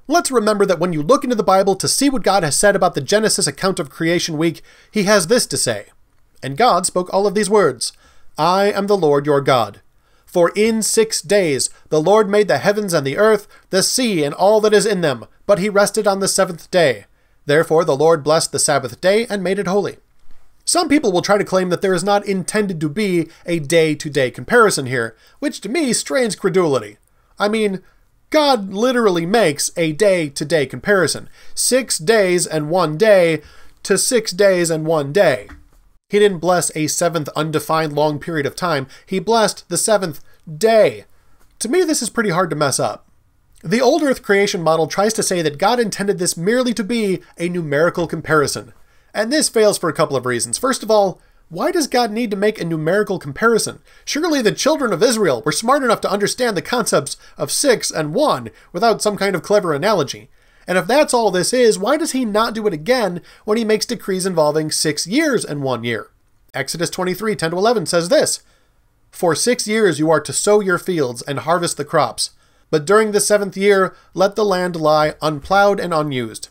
Let's remember that when you look into the Bible to see what God has said about the Genesis account of creation week, he has this to say. And God spoke all of these words, I am the Lord your God. For in 6 days the Lord made the heavens and the earth, the sea and all that is in them, but he rested on the 7th day. Therefore the Lord blessed the Sabbath day and made it holy. Some people will try to claim that there is not intended to be a day-to-day comparison here, which to me strains credulity. I mean, God literally makes a day-to-day comparison. 6 days and 1 day to 6 days and 1 day. He didn't bless a 7th undefined long period of time. He blessed the 7th day. To me, this is pretty hard to mess up. The old Earth creation model tries to say that God intended this merely to be a numerical comparison. And this fails for a couple of reasons. First of all, why does God need to make a numerical comparison? Surely the children of Israel were smart enough to understand the concepts of 6 and 1 without some kind of clever analogy. And if that's all this is, why does he not do it again when he makes decrees involving 6 years and 1 year? Exodus 23, 10-11 says this, For 6 years you are to sow your fields and harvest the crops, but during the 7th year let the land lie unplowed and unused.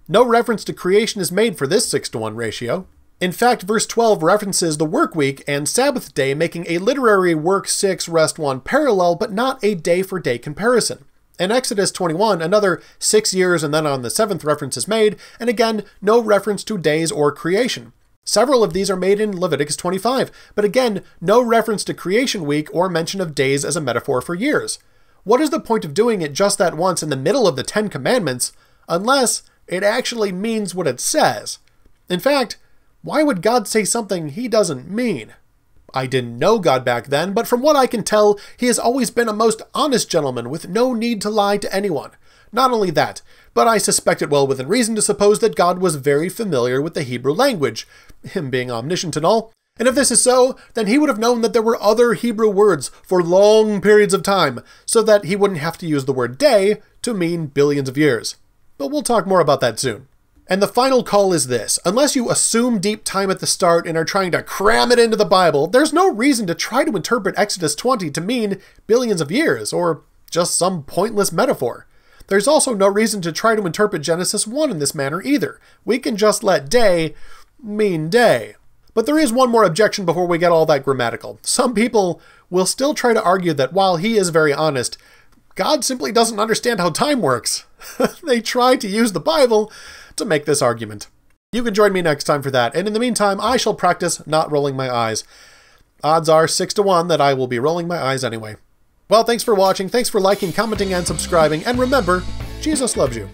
No reference to creation is made for this 6-to-1 ratio. In fact, verse 12 references the work week and Sabbath day, making a literary work 6, rest 1 parallel, but not a day-for-day comparison. In Exodus 21, another 6 years and then on the 7th reference is made, and again, no reference to days or creation. Several of these are made in Leviticus 25, but again, no reference to creation week or mention of days as a metaphor for years. What is the point of doing it just that once in the middle of the 10 Commandments, unless it actually means what it says? In fact, why would God say something he doesn't mean? I didn't know God back then, but from what I can tell, he has always been a most honest gentleman with no need to lie to anyone. Not only that, but I suspect it well within reason to suppose that God was very familiar with the Hebrew language, him being omniscient and all. And if this is so, then he would have known that there were other Hebrew words for long periods of time, so that he wouldn't have to use the word day to mean billions of years. But we'll talk more about that soon. And the final call is this. Unless you assume deep time at the start and are trying to cram it into the Bible, there's no reason to try to interpret Exodus 20 to mean billions of years, or just some pointless metaphor. There's also no reason to try to interpret Genesis 1 in this manner either. We can just let day mean day. But there is one more objection before we get all that grammatical. Some people will still try to argue that while he is very honest, God simply doesn't understand how time works. They try to use the Bible to make this argument. You can join me next time for that, and in the meantime, I shall practice not rolling my eyes. Odds are 6-to-1 that I will be rolling my eyes anyway. Well, thanks for watching, thanks for liking, commenting, and subscribing, and remember, Jesus loves you.